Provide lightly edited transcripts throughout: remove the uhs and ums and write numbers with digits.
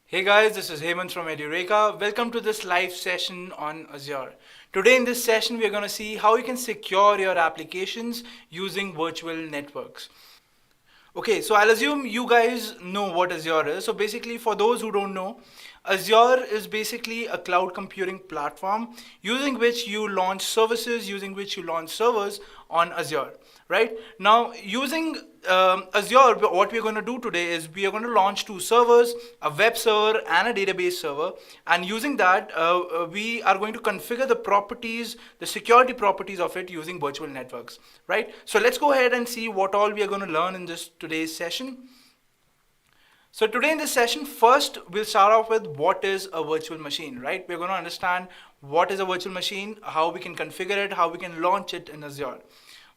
Hey guys, this is Hemant from Edureka. Welcome to this live session on Azure. Today in this session, we are going to see how you can secure your applications using virtual networks. Okay, so I'll assume you guys know what Azure is. So basically, for those who don't know, Azure is basically a cloud computing platform using which you launch services, using which you launch servers on Azure, right? Now, using Azure, what we're going to do today is we are going to launch two servers, a web server and a database server. And using that, we are going to configure the properties, the security properties of it using virtual networks, right? So let's go ahead and see what all we are going to learn in this today's session. So today in this session, first we'll start off with what is a virtual machine, right? We're going to understand what is a virtual machine, how we can configure it, how we can launch it in Azure.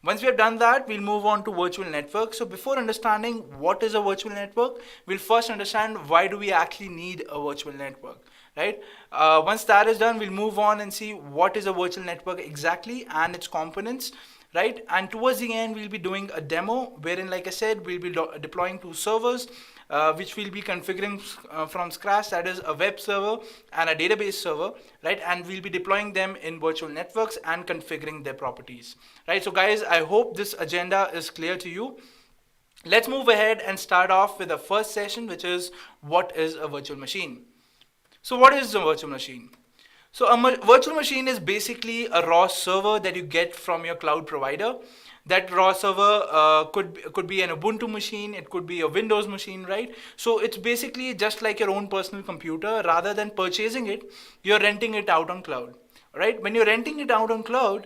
Once we have done that, we'll move on to virtual network. So before understanding what is a virtual network, we'll first understand why do we actually need a virtual network, right? Once that is done, we'll move on and see what is a virtual network exactly and its components, right? And towards the end, we'll be doing a demo wherein, like I said, we'll be deploying two servers, which we'll be configuring from scratch. That is a web server and a database server, right? And we'll be deploying them in virtual networks and configuring their properties, right? So guys, I hope this agenda is clear to you. Let's move ahead and start off with the first session, which is what is a virtual machine. So what is a virtual machine? So a virtual machine is basically a raw server that you get from your cloud provider. That raw server could be an Ubuntu machine, it could be a Windows machine, right? So it's basically just like your own personal computer. Rather than purchasing it, you're renting it out on cloud, right? When you're renting it out on cloud,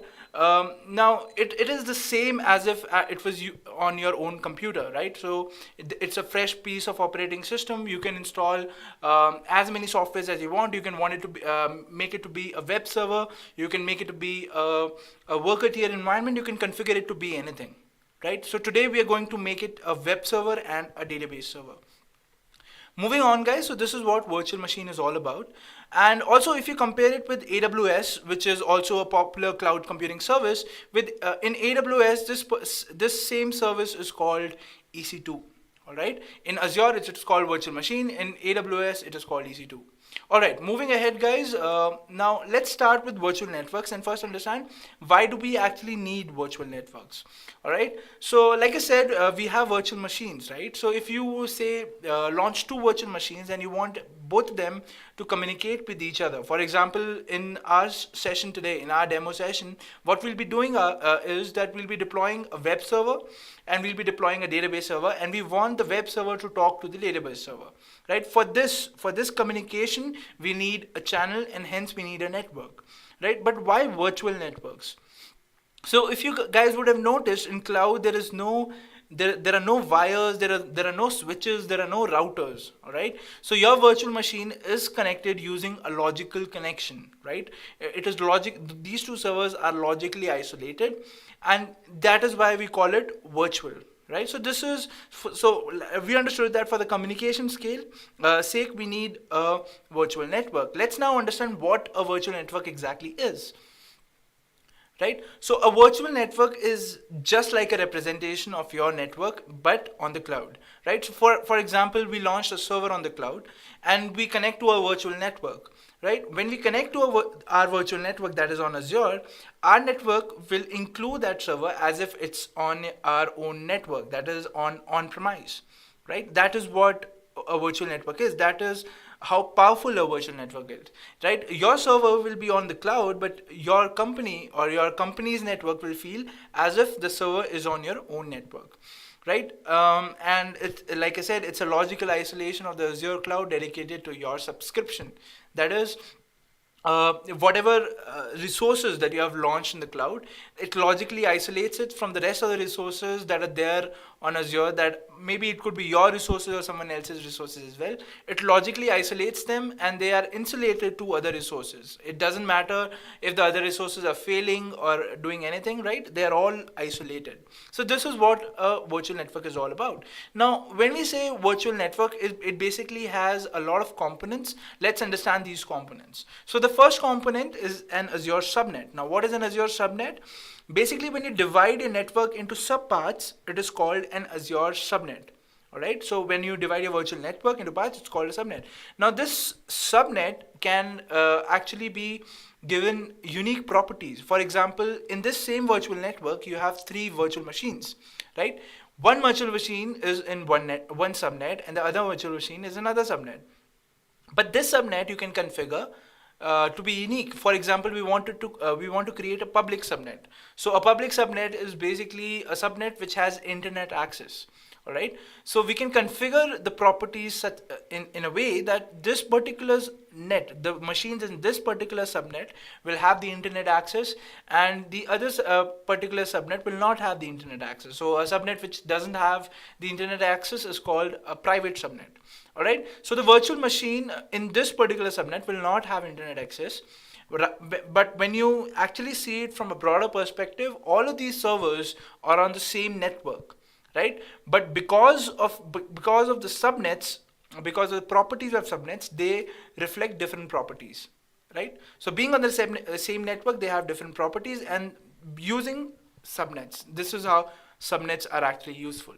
now it is the same as if it was on your own computer, right? So it's a fresh piece of operating system. You can install as many softwares as you want. You can want it to be, make it to be a web server. You can make it to be a worker tier environment. You can configure it to be anything, right? So today we are going to make it a web server and a database server. Moving on, guys, so this is what virtual machine is all about. And also, if you compare it with AWS, which is also a popular cloud computing service, with in AWS, this same service is called EC2. All right. In Azure, it's called virtual machine. In AWS, it is called EC2. All right, moving ahead, guys. Now let's start with virtual networks and first understand why do we actually need virtual networks. All right, so like I said, we have virtual machines, right? So if you say launch two virtual machines and you want both of them to communicate with each other. For example, in our session today, in our demo session, what we'll be doing is that we'll be deploying a web server and we'll be deploying a database server, and we want the web server to talk to the database server, right? For this communication, we need a channel and hence we need a network, right? But why virtual networks? So if you guys would have noticed, in cloud there is no there are no wires, there are no switches, there are no routers. All right, so your virtual machine is connected using a logical connection, right? It is logic. These two servers are logically isolated, and that is why we call it virtual, right? So this is so we understood that for the communication scale sake, we need a virtual network. Let's now understand what a virtual network exactly is. Right? So a virtual network is just like a representation of your network, but on the cloud, right? So for example, we launched a server on the cloud and we connect to a virtual network, right? When we connect to our virtual network that is on Azure, our network will include that server as if it's on our own network, that is on-premise, right? That is what a virtual network is. That is how powerful a virtual network is, right? Your server will be on the cloud, but your company or your company's network will feel as if the server is on your own network, right? And it's, like I said, it's a logical isolation of the Azure cloud dedicated to your subscription. That is, whatever resources that you have launched in the cloud, it logically isolates it from the rest of the resources that are there on Azure, that maybe it could be your resources or someone else's resources as well. It logically isolates them and they are insulated to other resources. It doesn't matter if the other resources are failing or doing anything, right? They are all isolated. So this is what a virtual network is all about. Now, when we say virtual network, it basically has a lot of components. Let's understand these components. So the first component is an Azure Subnet. Now, what is an Azure Subnet? Basically, when you divide a network into subparts, it is called an Azure Subnet. All right. So when you divide your virtual network into parts, it's called a subnet. Now this subnet can actually be given unique properties. For example, in this same virtual network, you have three virtual machines, right? One virtual machine is in one subnet, and the other virtual machine is another subnet. But this subnet you can configure to be unique. For example, we want to create a public subnet. So a public subnet is basically a subnet which has internet access. All right. So we can configure the properties such, in a way that this particular net, the machines in this particular subnet will have the internet access, and the other particular subnet will not have the internet access. So a subnet which doesn't have the internet access is called a private subnet. All right. So the virtual machine in this particular subnet will not have internet access. But when you actually see it from a broader perspective, all of these servers are on the same network, right? But because of the subnets, because of the properties of subnets, they reflect different properties, right? So being on the same network, they have different properties, and using subnets, this is how subnets are actually useful.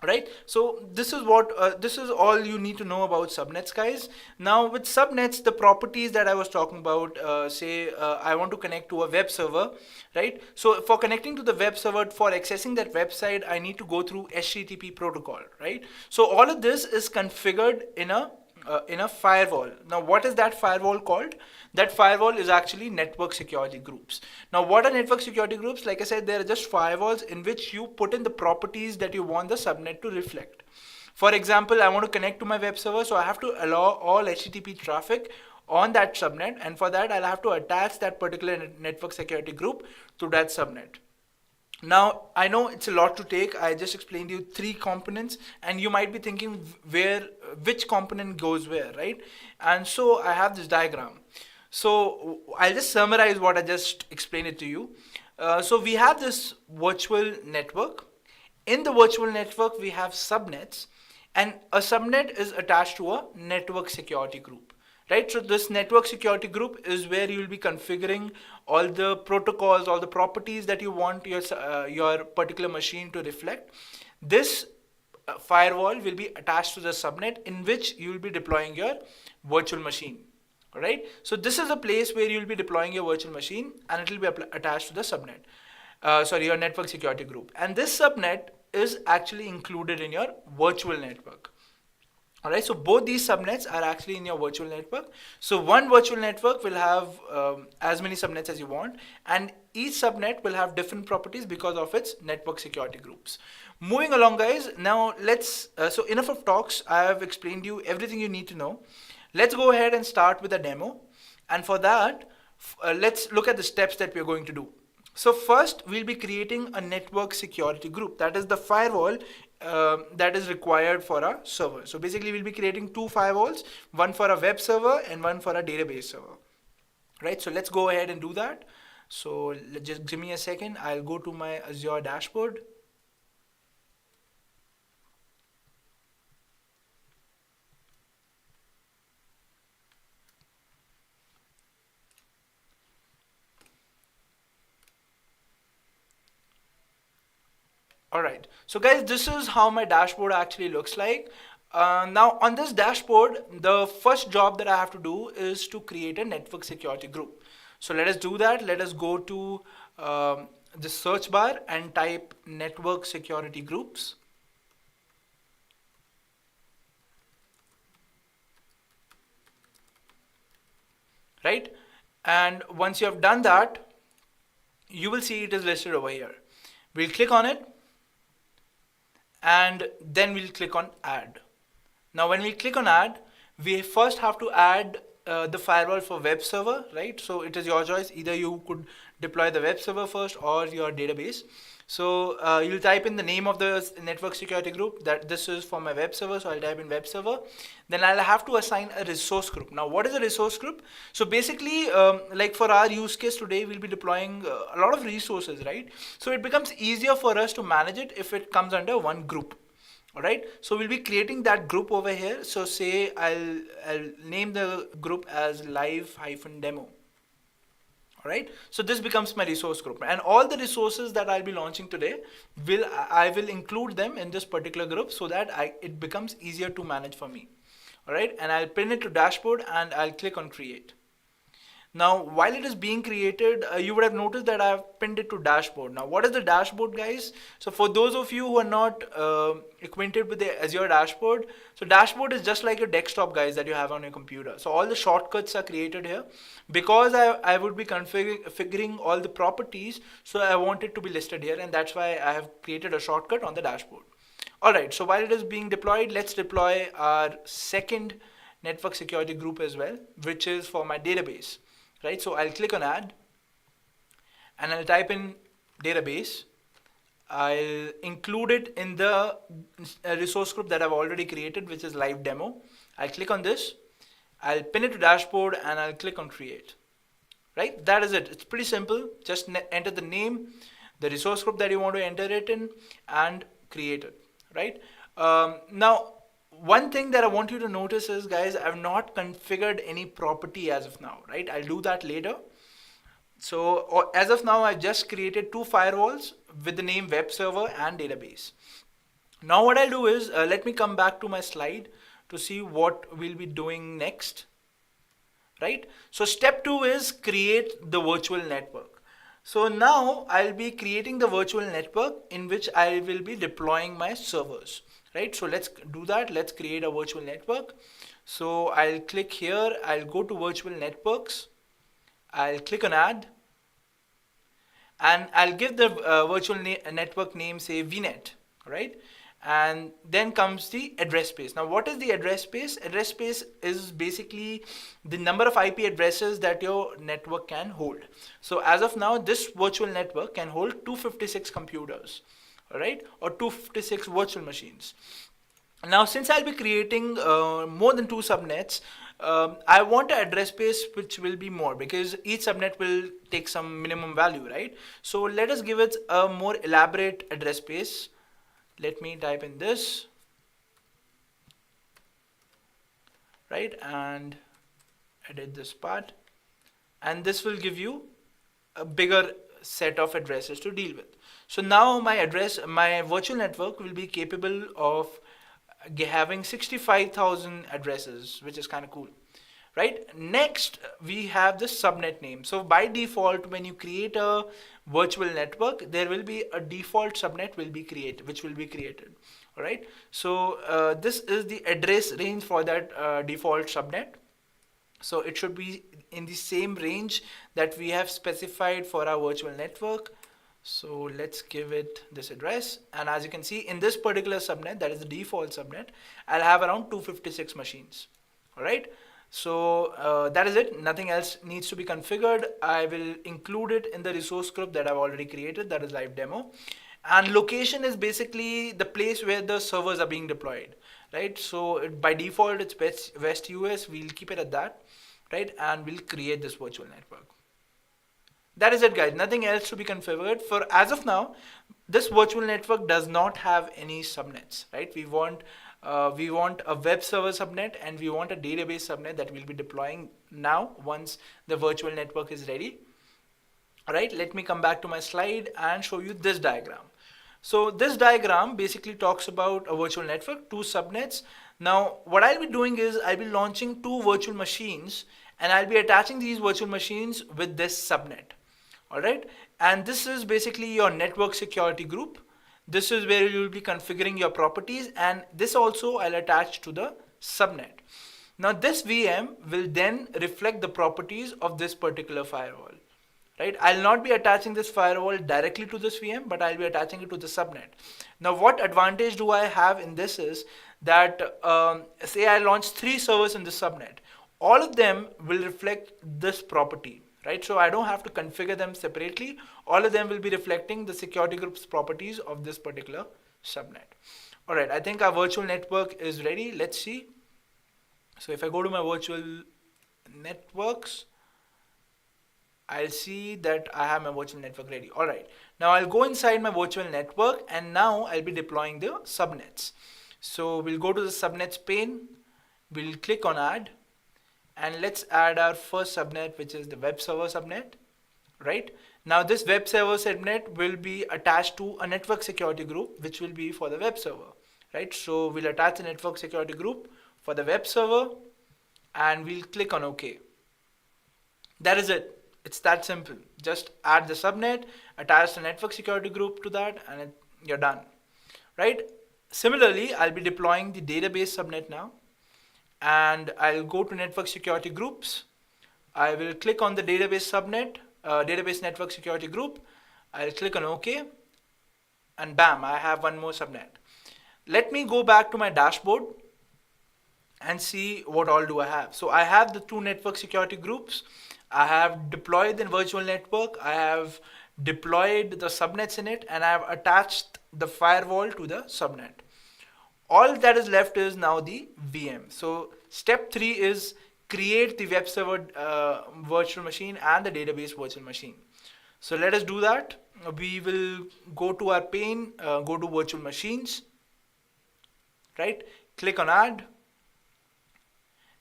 Right. So this is all you need to know about subnets, guys. Now with subnets, the properties that I was talking about, say I want to connect to a web server, right? So for connecting to the web server, for accessing that website, I need to go through HTTP protocol, right? So all of this is configured in a firewall. Now what is that firewall called? That firewall is actually network security groups. Now what are network security groups? Like I said, they are just firewalls in which you put in the properties that you want the subnet to reflect. For example, I want to connect to my web server, so I have to allow all HTTP traffic on that subnet, and for that I'll have to attach that particular network security group to that subnet. Now, I know it's a lot to take. I just explained you three components, and you might be thinking which component goes where, right? And so I have this diagram. So I'll just summarize what I just explained it to you. So we have this virtual network. In the virtual network, we have subnets, and a subnet is attached to a network security group. Right, so this network security group is where you will be configuring all the protocols, all the properties that you want your particular machine to reflect. This firewall will be attached to the subnet in which you will be deploying your virtual machine. All right, so this is a place where you will be deploying your virtual machine, and it will be attached to the subnet. Your network security group, and this subnet is actually included in your virtual network. Alright, so both these subnets are actually in your virtual network. So one virtual network will have as many subnets as you want, and each subnet will have different properties because of its network security groups. Moving along, guys, now let's, so enough of talks. I have explained you everything you need to know. Let's go ahead and start with a demo. And for that, let's look at the steps that we're going to do. So first, we'll be creating a network security group. That is the firewall that is required for a server. So basically, we'll be creating two firewalls, one for a web server and one for a database server. Right, so let's go ahead and do that. So just give me a second. I'll go to my Azure dashboard. Alright, so guys, this is how my dashboard actually looks like. Now on this dashboard, the first job that I have to do is to create a network security group. So let us do that. Let us go to the search bar and type network security groups. Right, and once you have done that, you will see it is listed over here. We'll click on it, and then we'll click on add. Now when we click on add, we first have to add the firewall for web server, right? So it is your choice. Either you could deploy the web server first or your database. So you'll type in the name of the network security group, that this is for my web server. So I'll type in web server. Then I'll have to assign a resource group. Now what is a resource group? So basically, like for our use case today, we'll be deploying a lot of resources, right? So it becomes easier for us to manage it if it comes under one group. All right, so we'll be creating that group over here. So say I'll name the group as live-demo. Right, so this becomes my resource group, and all the resources that I'll be launching today I will include them in this particular group so that it becomes easier to manage for me. All right, and I'll pin it to dashboard and I'll click on create. Now, while it is being created, you would have noticed that I have pinned it to dashboard. Now, what is the dashboard, guys? So for those of you who are not acquainted with the Azure dashboard, so dashboard is just like a desktop, guys, that you have on your computer. So all the shortcuts are created here. Because I would be configuring all the properties, so I want it to be listed here, and that's why I have created a shortcut on the dashboard. All right, so while it is being deployed, let's deploy our second network security group as well, which is for my database. Right, so I'll click on add and I'll type in database. I'll include it in the resource group that I've already created, which is live demo. I'll click on this, I'll pin it to dashboard and I'll click on create. Right, that is it. It's pretty simple. Just enter the name, the resource group that you want to enter it in, and create it. Right, now one thing that I want you to notice is, guys, I've not configured any property as of now, right? I'll do that later. So as of now, I just created two firewalls with the name web server and database. Now what I'll do is, let me come back to my slide to see what we'll be doing next, right? So step 2 is create the virtual network. So now I'll be creating the virtual network in which I will be deploying my servers. Right, so let's do that. Let's create a virtual network. So I'll click here, I'll go to virtual networks, I'll click on add, and I'll give the virtual network name, say VNet, right? And then comes the address space. Now what is the address space? Address space is basically the number of IP addresses that your network can hold. So as of now, this virtual network can hold 256 computers. Right, or 256 virtual machines. Now since I'll be creating more than 2 subnets, I want an address space which will be more, because each subnet will take some minimum value, right? So let us give it a more elaborate address space. Let me type in this, right, and edit this part, and this will give you a bigger set of addresses to deal with. So now my virtual network will be capable of having 65,000 addresses, which is kind of cool, right? Next, we have the subnet name. So by default, when you create a virtual network, there will be a default subnet which will be created. All right. So this is the address range for that default subnet. So it should be in the same range that we have specified for our virtual network. So let's give it this address, and as you can see in this particular subnet, that is the default subnet, I'll have around 256 machines. All right, so that is it. Nothing else needs to be configured. I will include it in the resource group that I've already created, that is live demo. And location is basically the place where the servers are being deployed, right? So by default it's West US. We'll keep it at that, right? And we'll create this virtual network. That is it, guys. Nothing else to be configured. For as of now, this virtual network does not have any subnets, right? We want a web server subnet and we want a database subnet that we'll be deploying now once the virtual network is ready. All right, let me come back to my slide and show you this diagram. So this diagram basically talks about a virtual network, 2 subnets. Now what I'll be doing is I'll be launching 2 virtual machines and I'll be attaching these virtual machines with this subnet. All right, and this is basically your network security group. This is where you will be configuring your properties, and this also I'll attach to the subnet. Now this VM will then reflect the properties of this particular firewall. Right, I'll not be attaching this firewall directly to this VM, but I'll be attaching it to the subnet. Now what advantage do I have in this is that say I launch 3 servers in this subnet, all of them will reflect this property. Right, so I don't have to configure them separately. All of them will be reflecting the security group's properties of this particular subnet. All right, I think our virtual network is ready. Let's see. So if I go to my virtual networks, I'll see that I have my virtual network ready. All right, now I'll go inside my virtual network and now I'll be deploying the subnets. So we'll go to the subnets pane. We'll click on add. And let's add our first subnet, which is the web server subnet. right? Now this web server subnet will be attached to a network security group, which will be for the web server, right? So we'll attach the network security group for the web server and we'll click on OK. That is it. It's that simple. Just add the subnet, attach the network security group to that, and you're done, right? Similarly, I'll be deploying the database subnet now, and I'll go to network security groups. I will click on the database subnet, database network security group. I'll click on OK, and bam, I have one more subnet. Let me go back to my dashboard and see what all do I have. So I have the two network security groups. I have deployed the virtual network. I have deployed the subnets in it, and I have attached the firewall to the subnet. All that is left is now the VM. So step 3 is create the web server virtual machine and the database virtual machine. So let us do that. We will go to our pane, go to virtual machines, right? Click on add.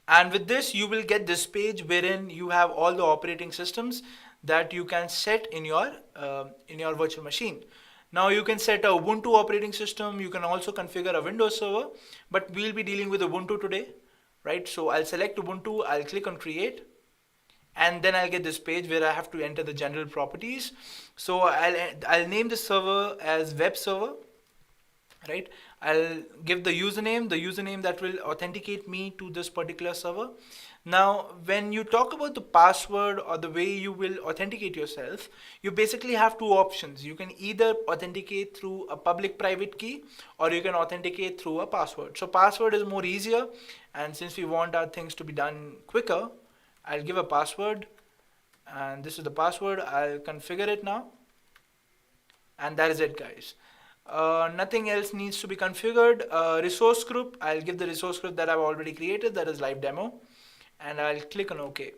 And with this, you will get this page wherein you have all the operating systems that you can set in your virtual machine. Now you can set a Ubuntu operating system. You can also configure a Windows server, but we'll be dealing with Ubuntu today, right? So I'll select Ubuntu. I'll click on create, and then I'll get this page where I have to enter the general properties. So I'll name the server as web server, right? I'll give the username that will authenticate me to this particular server. Now, when you talk about the password or the way you will authenticate yourself, you basically have two options. You can either authenticate through a public private key, or you can authenticate through a password. So password is more easier, and since we want our things to be done quicker, I'll give a password, and this is the password. I'll configure it now, and that is it, guys. Nothing else needs to be configured. Resource group, I'll give the resource group that I've already created, that is live demo, and I'll click on OK.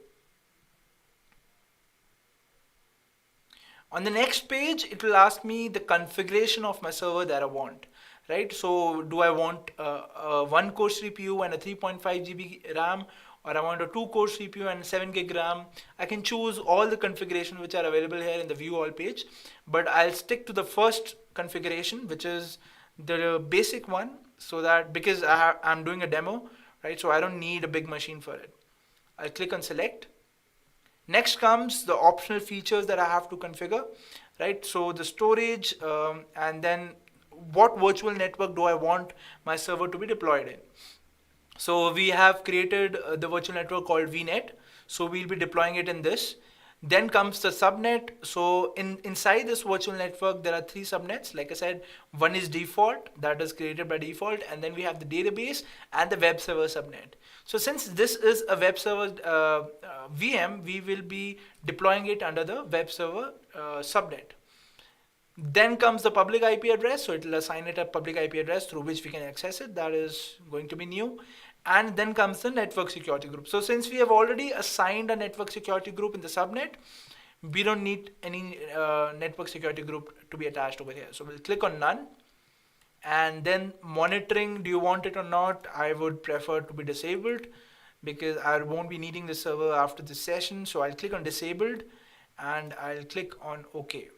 On the next page, it will ask me the configuration of my server that I want, right? So do I want a 1 core CPU and a 3.5 GB RAM, or I want a 2 core CPU and 7 gig RAM? I can choose all the configuration which are available here in the view all page, but I'll stick to the first configuration, which is the basic one, so that because I'm doing a demo, right? So I don't need a big machine for it. I'll click on select. Next comes the optional features that I have to configure, right? So the storage, and then what virtual network do I want my server to be deployed in. So we have created the virtual network called VNet. So we'll be deploying it in this. Then comes the subnet. So inside this virtual network, there are 3 subnets. Like I said, one is default, that is created by default. And then we have the database and the web server subnet. So since this is a web server VM, we will be deploying it under the web server subnet. Then comes the public IP address. So it will assign it a public IP address through which we can access it. That is going to be new. And then comes the network security group. So since we have already assigned a network security group in the subnet, we don't need any network security group to be attached over here. So we'll click on none. And then monitoring, do you want it or not? I would prefer to be disabled because I won't be needing the server after this session. So I'll click on disabled and I'll click on OK.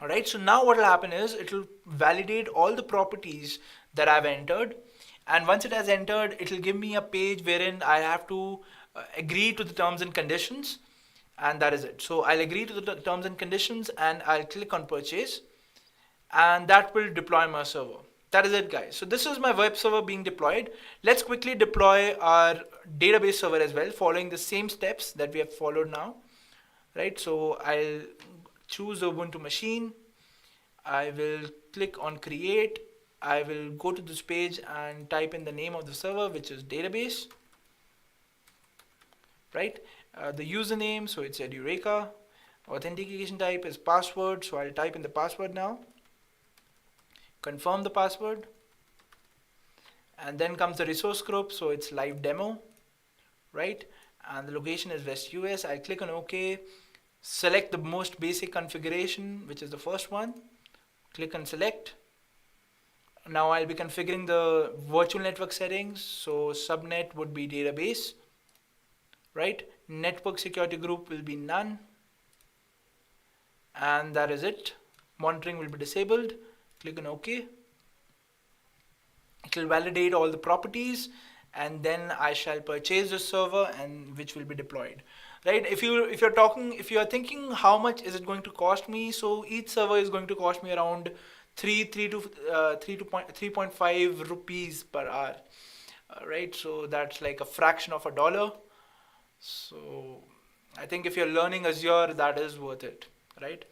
All right, so now what will happen is it will validate all the properties that I've entered. And once it has entered, it will give me a page wherein I have to agree to the terms and conditions. And that is it. So I'll agree to the terms and conditions and I'll click on purchase. And that will deploy my server. That is it, guys. So this is my web server being deployed. Let's quickly deploy our database server as well, following the same steps that we have followed now. Right, so I'll choose the Ubuntu machine. I will click on create. I will go to this page and type in the name of the server, which is database, right? The username, so it's Edureka. Authentication type is password, so I'll type in the password now. Confirm the password. And then comes the resource group, so it's live demo, right? And the location is West US. I click on OK. Select the most basic configuration, which is the first one. Click on select. Now I'll be configuring the virtual network settings. So subnet would be database, right? Network security group will be none. and that is it. Monitoring will be disabled. Click on OK. It will validate all the properties, and then I shall purchase the server, and which will be deployed. Right? If you are thinking how much is it going to cost me, so each server is going to cost me around 3.5 rupees per hour. Right? So that's like a fraction of a dollar. So I think if you're learning Azure, that is worth it, right?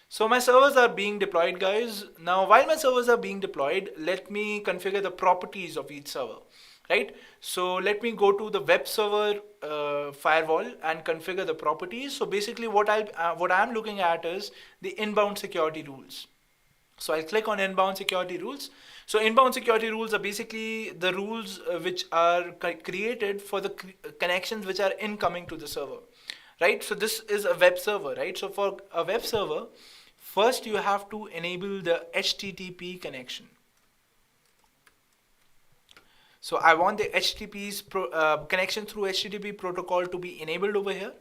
So my servers are being deployed, guys. Now, while my servers are being deployed, let me configure the properties of each server, right? So let me go to the web server firewall and configure the properties. So basically what I'm looking at is the inbound security rules. So I'll click on inbound security rules. So inbound security rules are basically the rules which are created for the connections which are incoming to the server, right? So this is a web server, right? So for a web server, first you have to enable the HTTP connection. So I want the HTTP's connection through HTTP protocol to be enabled over here,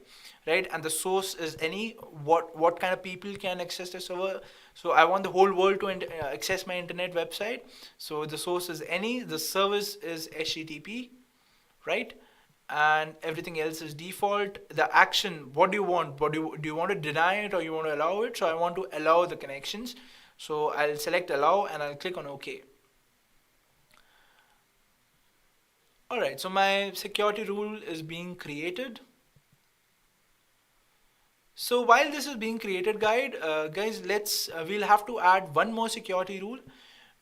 right? And the source is any, what kind of people can access the server. So I want the whole world to access my internet website. So the source is any, the service is HTTP, right? And everything else is default. The action, what do you want? Do you want to deny it or you want to allow it? So I want to allow the connections. So I'll select allow and I'll click on OK. Alright, so my security rule is being created. So while this is being created, guys, we'll have to add one more security rule,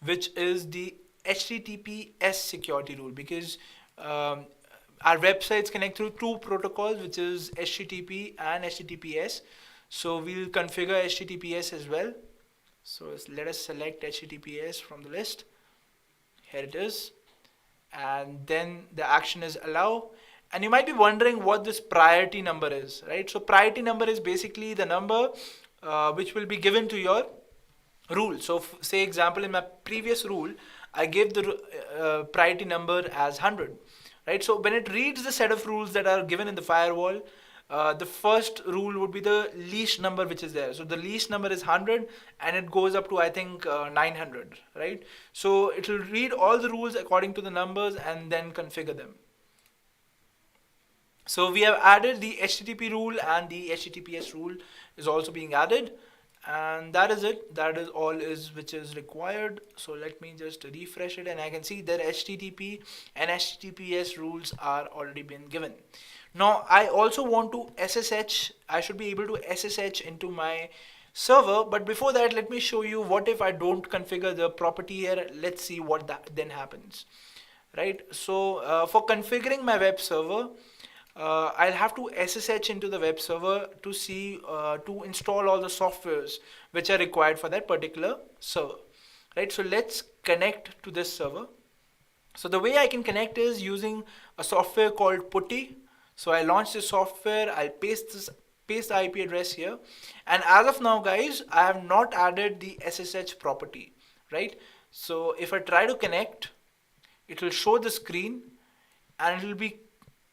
which is the HTTPS security rule, because our websites connect through two protocols, which is HTTP and HTTPS. So we'll configure HTTPS as well. So let us select HTTPS from the list. Here it is. And then the action is allow. And you might be wondering what this priority number is, right? So priority number is basically the number which will be given to your rule. So say example, in my previous rule, I gave the priority number as 100, right? So when it reads the set of rules that are given in the firewall, the first rule would be the least number which is there. So the least number is 100 and it goes up to, I think, 900, right? So it will read all the rules according to the numbers and then configure them. So we have added the HTTP rule, and the HTTPS rule is also being added, and that is it. That is all which is required. So let me just refresh it, and I can see that HTTP and HTTPS rules are already been given. Now I also want to SSH. I should be able to SSH into my server, but before that, let me show you what if I don't configure the property here. Let's see what that then happens, right? So for configuring my web server, I'll have to SSH into the web server to see to install all the softwares which are required for that particular server, right? So let's connect to this server. So the way I can connect is using a software called Putty. So I launch this software, I'll paste the IP address here, and as of now, guys, I have not added the SSH property, right? So if I try to connect, it will show the screen and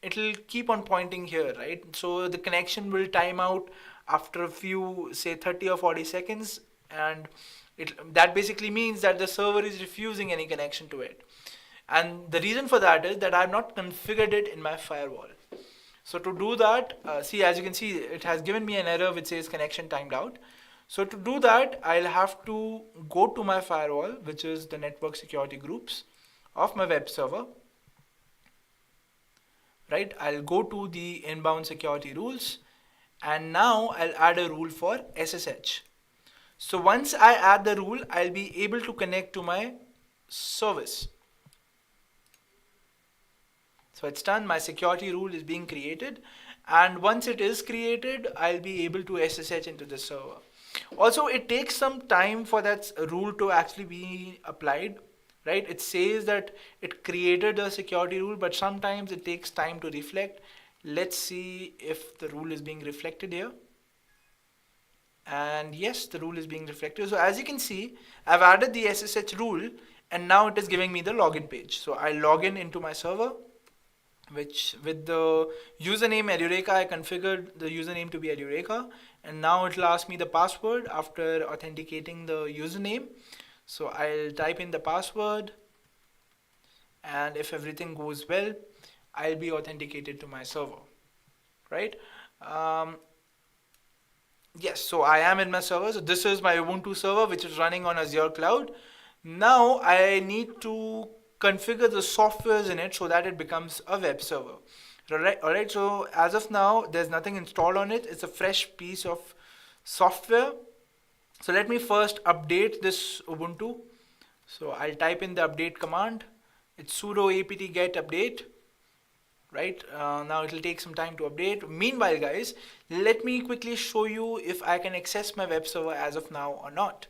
it will keep on pointing here, right? So the connection will time out after a few, say 30 or 40 seconds, and that basically means that the server is refusing any connection to it. And the reason for that is that I have not configured it in my firewall. So to do that, see, as you can see, it has given me an error which says connection timed out. So to do that, I'll have to go to my firewall, which is the network security groups of my web server. Right, I'll go to the inbound security rules, and now I'll add a rule for SSH. So once I add the rule, I'll be able to connect to my service. So it's done, my security rule is being created, and once it is created, I'll be able to SSH into the server. Also, it takes some time for that rule to actually be applied. Right, it says that it created a security rule, but sometimes it takes time to reflect. Let's see if the rule is being reflected here. And yes, the rule is being reflected. So as you can see, I've added the SSH rule, and now it is giving me the login page. So I log in into my server. which with the username Edureka, I configured the username to be Edureka, and now it will ask me the password after authenticating the username. So I'll type in the password, and if everything goes well, I'll be authenticated to my server, right? Um, yes, so I am in my server. So this is my Ubuntu server, which is running on Azure Cloud. Now I need to configure the softwares in it so that it becomes a web server. Alright, so as of now, there's nothing installed on it. It's a fresh piece of software. So let me first update this Ubuntu. So I'll type in the update command. It's sudo apt get update. Right, now it will take some time to update. Meanwhile, guys, let me quickly show you if I can access my web server as of now or not.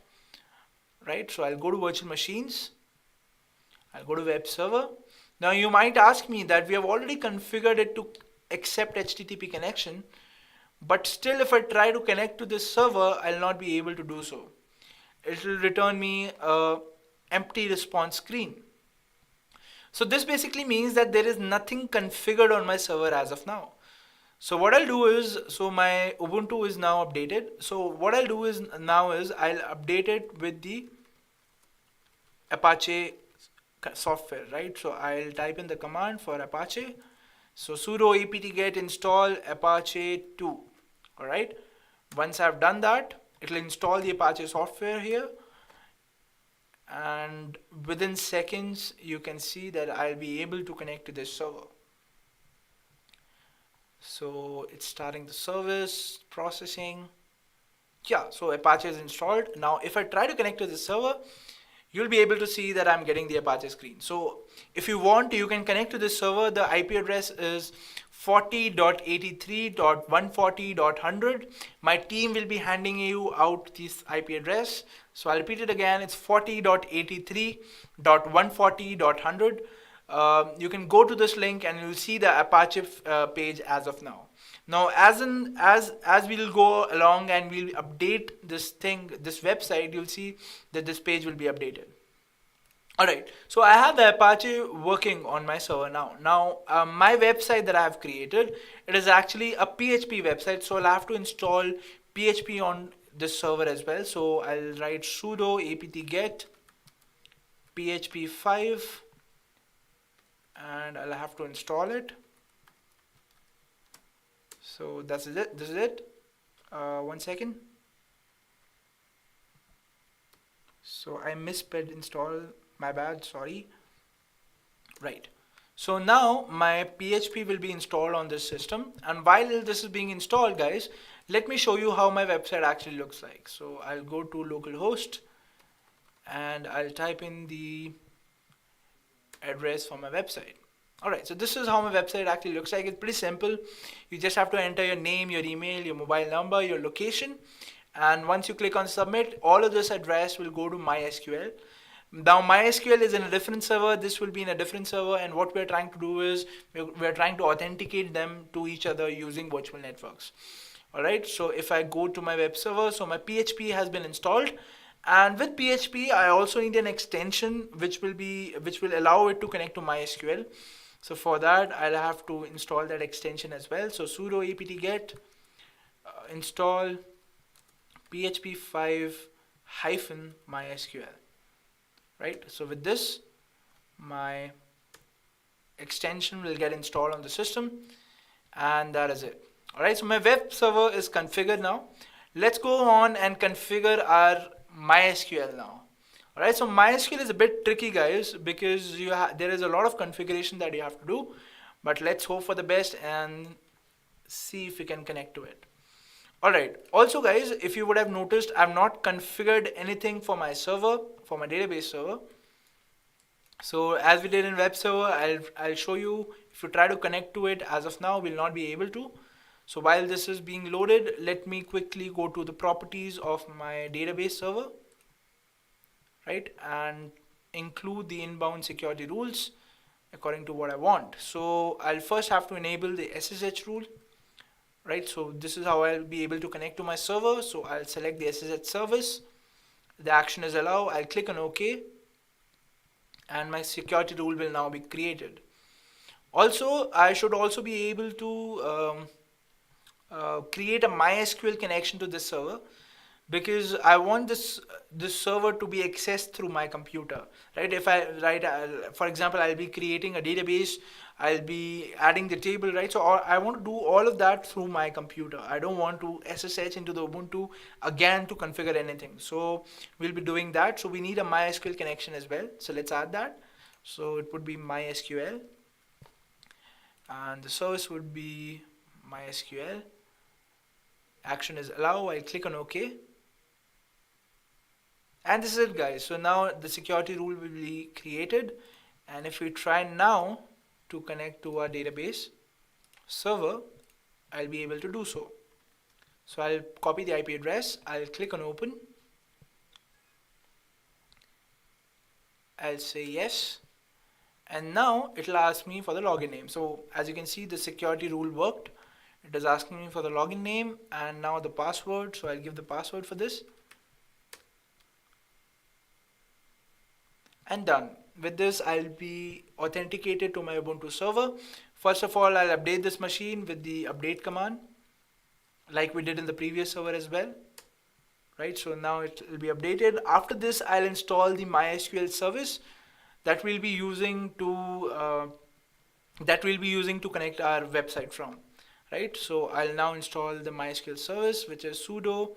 Right, so I'll go to virtual machines. I'll go to web server. Now you might ask me that we have already configured it to accept HTTP connection, but still if I try to connect to this server, I'll not be able to do so. It will return me a empty response screen. So this basically means that there is nothing configured on my server as of now. So what I'll do is, so my Ubuntu is now updated. So what I'll do is now is I'll update it with the Apache software, right? So I'll type in the command for Apache. So sudo apt get install Apache 2. All right. Once I've done that, it will install the Apache software here. And within seconds, you can see that I'll be able to connect to this server. So it's starting the service, processing. Yeah, so Apache is installed. Now, if I try to connect to this server, you'll be able to see that I'm getting the Apache screen. So if you want, you can connect to this server. The IP address is 40.83.140.100. My team will be handing you out this IP address. So I'll repeat it again. It's 40.83.140.100. You can go to this link and you'll see the Apache page as of now. Now, as we'll go along and we'll update this website, you'll see that this page will be updated. Alright, so I have the Apache working on my server now. Now, my website that I have created, it is actually a PHP website, so I'll have to install PHP on this server as well. So I'll write sudo apt get php 5 and I'll have to install it. So this is it. 1 second. So I misspelled install, my bad, sorry. Right. So now my PHP will be installed on this system, and while this is being installed, guys, let me show you how my website actually looks like. So I'll go to localhost and I'll type in the address for my website. Alright, so this is how my website actually looks like. It's pretty simple. You just have to enter your name, your email, your mobile number, your location, and once you click on submit, all of this address will go to MySQL. Now MySQL is in a different server, this will be in a different server, and what we're trying to do is we're trying to authenticate them to each other using virtual networks. Alright, so if I go to my web server, so my PHP has been installed, and with PHP I also need an extension which will allow it to connect to MySQL. So for that I'll have to install that extension as well. So sudo apt get install php 5 -mysql. Right, so with this my extension will get installed on the system, and that is it. Alright, so my web server is configured now. Let's go on and configure our MySQL now. Alright, so MySQL is a bit tricky, guys, because there is a lot of configuration that you have to do, but let's hope for the best and see if we can connect to it. Alright, also guys, if you would have noticed, I've not configured anything for my server, for my database server. So as we did in web server, I'll show you. If you try to connect to it, as of now we'll not be able to. So while this is being loaded, let me quickly go to the properties of my database server, right, and include the inbound security rules according to what I want. So I'll first have to enable the SSH rule. Right, so this is how I'll be able to connect to my server. So I'll select the SSH service. The action is allow. I'll click on OK, and my security rule will now be created. Also, I should also be able to create a MySQL connection to this server, because I want this server to be accessed through my computer, right? If I for example, I'll be creating a database, I'll be adding the table, right? So I want to do all of that through my computer. I don't want to SSH into the Ubuntu again to configure anything. So we'll be doing that. So we need a MySQL connection as well. So let's add that. So it would be MySQL, and the service would be MySQL. Action is allow. I'll click on OK. And this is it, guys. So now the security rule will be created, and if we try now to connect to our database server, I'll be able to do so. So I'll copy the IP address, I'll click on open, I'll say yes, and now it'll ask me for the login name. So as you can see, the security rule worked. It is asking me for the login name and now the password. So I'll give the password for this. And done. With this, I'll be authenticated to my Ubuntu server. First of all, I'll update this machine with the update command, like we did in the previous server as well, right? So now it will be updated. After this, I'll install the MySQL service that we'll be using to connect our website from, right? So I'll now install the MySQL service, which is sudo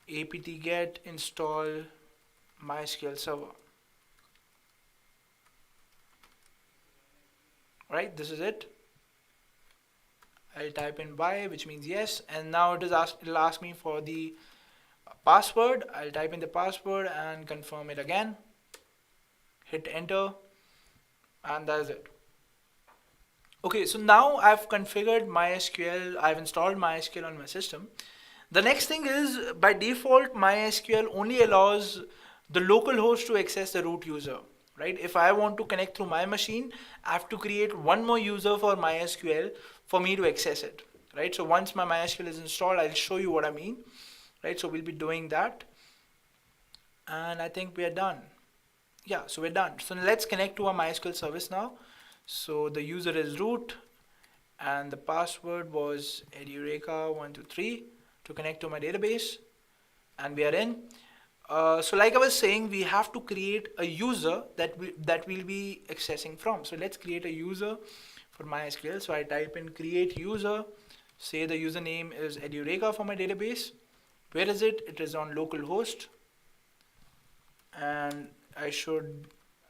apt-get install MySQL server. Right, this is it. I'll type in Y, which means yes, and now it'll ask me for the password. I'll type in the password and confirm it again. Hit enter, and that is it. Okay, so now I've configured MySQL, I've installed MySQL on my system. The next thing is, by default, MySQL only allows the local host to access the root user. Right? If I want to connect through my machine, I have to create one more user for MySQL for me to access it. Right? So once my MySQL is installed, I'll show you what I mean. Right? So we'll be doing that. And I think we are done. Yeah, so we're done. So let's connect to our MySQL service now. So the user is root and the password was Edureka123 to connect to my database, and we are in. So like I was saying, we have to create a user that we'll be accessing from. So let's create a user for MySQL. So I type in create user, say the username is Edureka for my database. Where is it? It is on localhost, and I should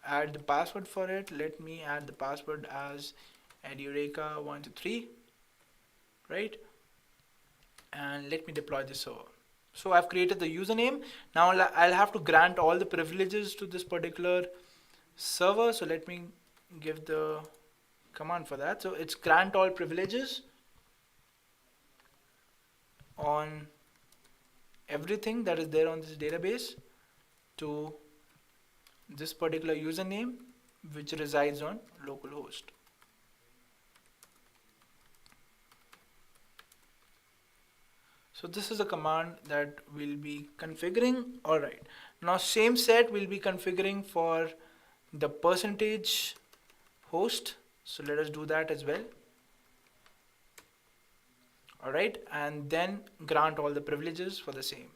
add the password for it. Let me add the password as Edureka123, right? And let me deploy this server. So I've created the username. Now I'll have to grant all the privileges to this particular server. So let me give the command for that. So it's grant all privileges on everything that is there on this database to this particular username which resides on localhost. So this is a command that we'll be configuring. Alright, now same set we'll be configuring for the percentage host. So let us do that as well. Alright, and then grant all the privileges for the same.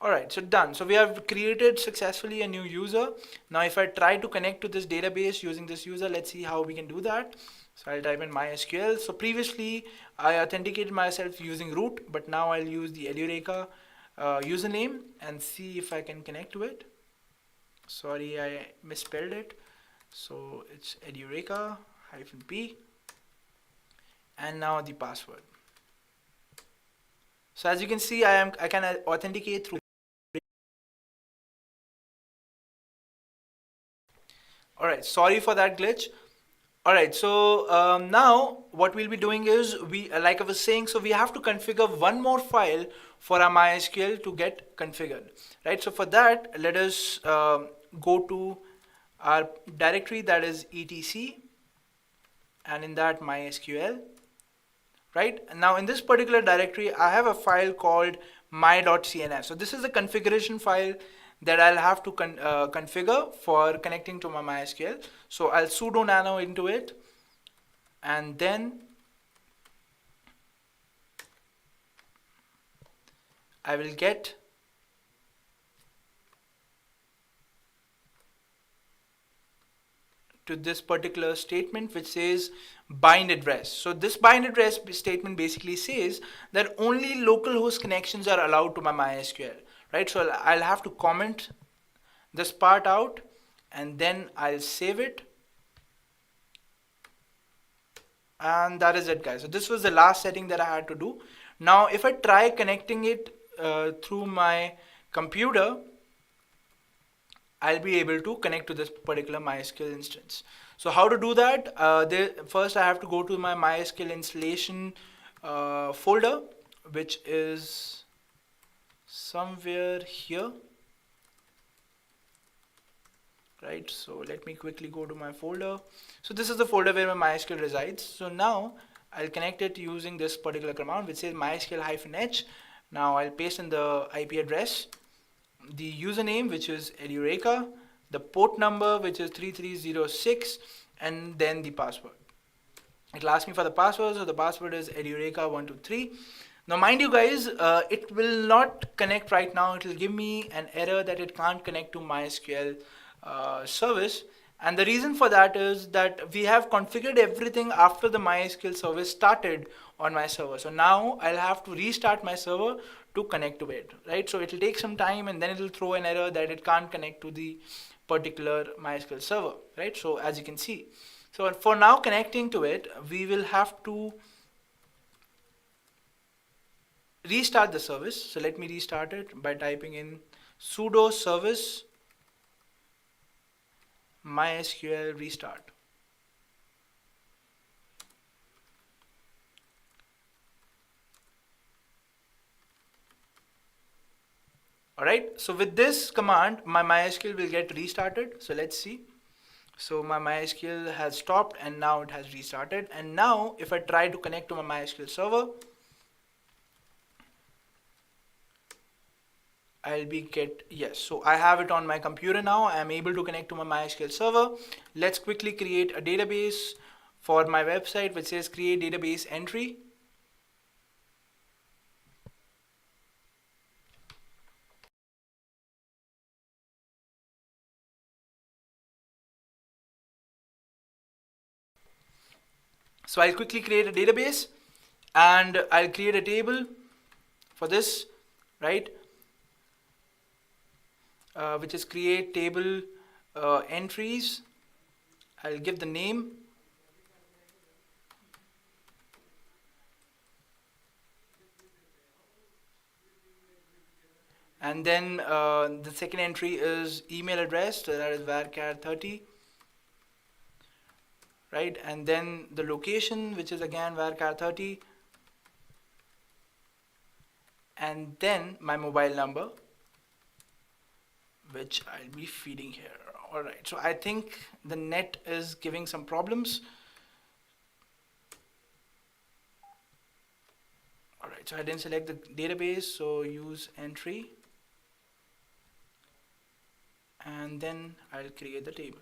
Alright, so done. So we have created successfully a new user. Now if I try to connect to this database using this user, let's see how we can do that. So I'll type in MySQL. So previously I authenticated myself using root, but now I'll use the Edureka username and see if I can connect to it. Sorry, I misspelled it. So it's Edureka-P, and now the password. So as you can see, I can authenticate through. Alright, sorry for that glitch. Alright, so now what we'll be doing is, like I was saying, so we have to configure one more file for our MySQL to get configured. Right, so for that, let us go to our directory, that is etc, and in that MySQL. Right, now in this particular directory, I have a file called my.cnf. So this is the configuration file that I'll have to configure for connecting to my MySQL. So I'll sudo nano into it, and then I will get to this particular statement which says bind address. So this bind address statement basically says that only localhost connections are allowed to my MySQL, right? So I'll have to comment this part out, and then I'll save it, and that is it, guys. So this was the last setting that I had to do. Now if I try connecting it through my computer, I'll be able to connect to this particular MySQL instance. So how to do that? First I have to go to my MySQL installation folder, which is somewhere here, right? So let me quickly go to my folder. So this is the folder where my MySQL resides. So now I'll connect it using this particular command which says mysql-h. Now I'll paste in the IP address, the username which is Edureka, the port number which is 3306, and then the password. It'll ask me for the password, so the password is Edureka123. Now mind you guys, it will not connect right now. It will give me an error that it can't connect to MySQL service, and the reason for that is that we have configured everything after the MySQL service started on my server. So now I'll have to restart my server to connect to it, right? So it'll take some time, and then it'll throw an error that it can't connect to the particular MySQL server, right? So as you can see, so for now connecting to it, we will have to restart the service. So let me restart it by typing in sudo service MySQL restart. Alright, so with this command, my MySQL will get restarted. So let's see. So my MySQL has stopped, and now it has restarted. And now if I try to connect to my MySQL server, yes. So I have it on my computer now. I am able to connect to my MySQL server. Let's quickly create a database for my website which says create database entry. So I'll quickly create a database, and I'll create a table for this, right? Which is create table entries. I'll give the name, and then the second entry is email address, so that is varchar30, right? And then the location, which is again varchar30, and then my mobile number, which I'll be feeding here. Alright, so I think the net is giving some problems. Alright, so I didn't select the database, so use entry, and then I'll create the table.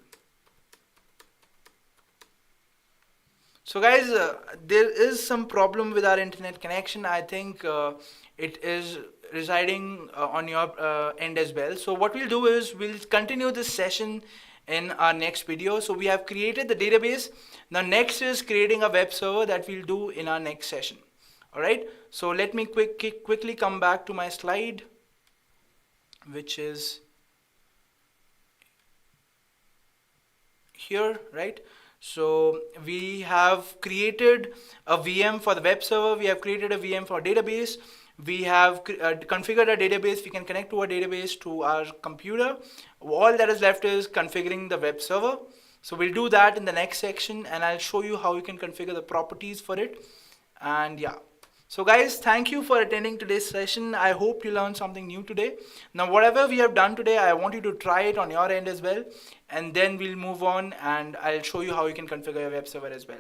So guys, there is some problem with our internet connection. I think it is residing on your end as well. So what we'll do is we'll continue this session in our next video. So we have created the database. Now next is creating a web server that we'll do in our next session. Alright, so let me quickly come back to my slide, which is here, right? So we have created a VM for the web server, we have created a VM for database, we have configured a database, we can connect to a database to our computer. All that is left is configuring the web server. So we'll do that in the next section, and I'll show you how you can configure the properties for it. And yeah. So guys, thank you for attending today's session. I hope you learned something new today. Now whatever we have done today, I want you to try it on your end as well, and then we'll move on and I'll show you how you can configure your web server as well.